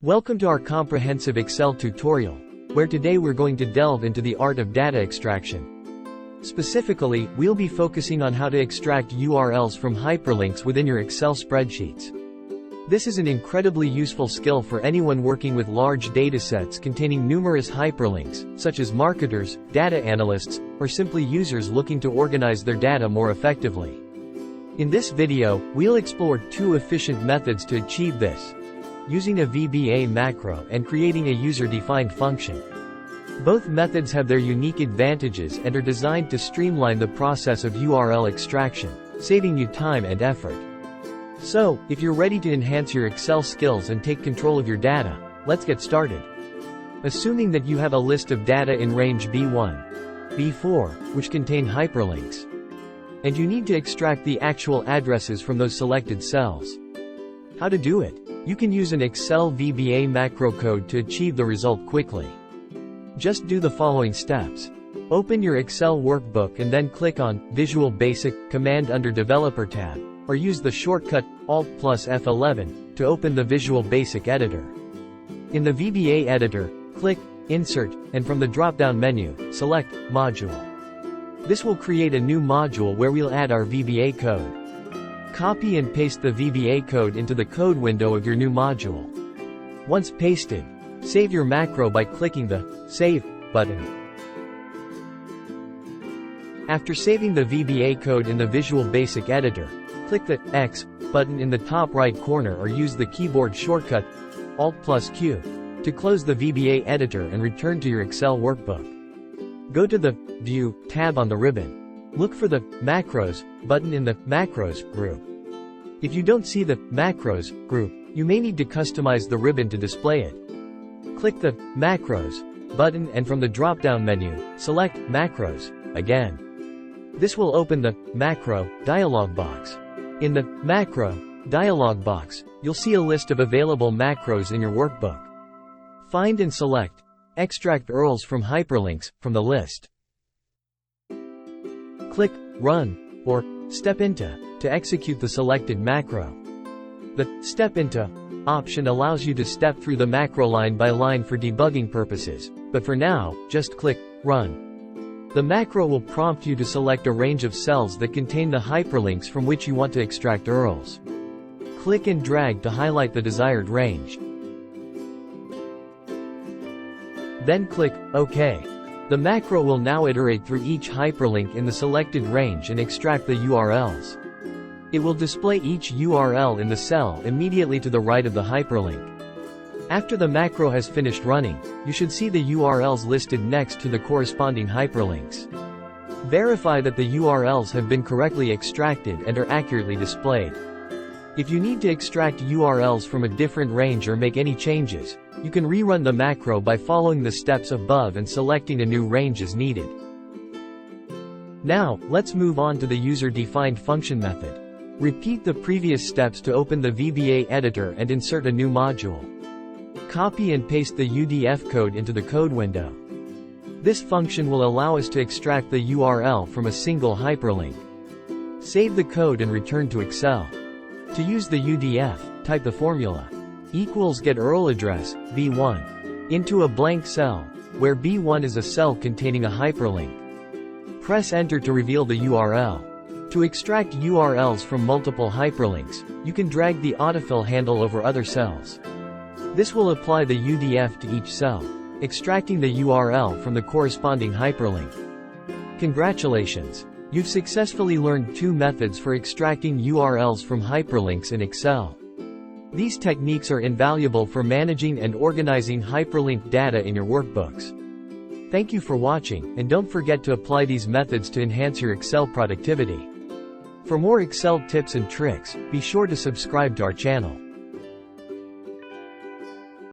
Welcome to our comprehensive Excel tutorial, where today we're going to delve into the art of data extraction. Specifically, we'll be focusing on how to extract URLs from hyperlinks within your Excel spreadsheets. This is an incredibly useful skill for anyone working with large datasets containing numerous hyperlinks, such as marketers, data analysts, or simply users looking to organize their data more effectively. In this video, we'll explore two efficient methods to achieve this, using a VBA macro and creating a user-defined function. Both methods have their unique advantages and are designed to streamline the process of URL extraction, saving you time and effort. So, if you're ready to enhance your Excel skills and take control of your data, let's get started. Assuming that you have a list of data in range B1, B4, which contain hyperlinks, and you need to extract the actual addresses from those selected cells. How to do it? You can use an Excel VBA macro code to achieve the result quickly. Just do the following steps. Open your Excel workbook and then click on Visual Basic command under Developer tab, or use the shortcut Alt plus F11 to open the Visual Basic editor. In the VBA editor, click Insert, and from the drop-down menu, select Module. This will create a new module where we'll add our VBA code. Copy and paste the VBA code into the code window of your new module. Once pasted, save your macro by clicking the Save button. After saving the VBA code in the Visual Basic editor, click the X button in the top right corner or use the keyboard shortcut Alt plus Q to close the VBA editor and return to your Excel workbook. Go to the View tab on the ribbon. Look for the Macros button in the Macros group. If you don't see the Macros group, you may need to customize the ribbon to display it. Click the Macros button and from the drop-down menu, select Macros again. This will open the Macro dialog box. In the Macro dialog box, you'll see a list of available macros in your workbook. Find and select Extract URLs from hyperlinks from the list. Click Run or Step Into to execute the selected macro. The Step Into option allows you to step through the macro line by line for debugging purposes, but for now, just click Run. The macro will prompt you to select a range of cells that contain the hyperlinks from which you want to extract URLs. Click and drag to highlight the desired range. Then click OK. The macro will now iterate through each hyperlink in the selected range and extract the URLs. It will display each URL in the cell immediately to the right of the hyperlink. After the macro has finished running, you should see the URLs listed next to the corresponding hyperlinks. Verify that the URLs have been correctly extracted and are accurately displayed. If you need to extract URLs from a different range or make any changes, you can rerun the macro by following the steps above and selecting a new range as needed. Now, let's move on to the user-defined function method. Repeat the previous steps to open the VBA editor and insert a new module. Copy and paste the UDF code into the code window. This function will allow us to extract the URL from a single hyperlink. Save the code and return to Excel. To use the UDF, type the formula equals get URL address, B1, into a blank cell, where B1 is a cell containing a hyperlink. Press Enter to reveal the URL. To extract URLs from multiple hyperlinks, you can drag the autofill handle over other cells. This will apply the UDF to each cell, extracting the URL from the corresponding hyperlink. Congratulations! You've successfully learned two methods for extracting URLs from hyperlinks in Excel. These techniques are invaluable for managing and organizing hyperlinked data in your workbooks. Thank you for watching, and don't forget to apply these methods to enhance your Excel productivity. For more Excel tips and tricks, be sure to subscribe to our channel.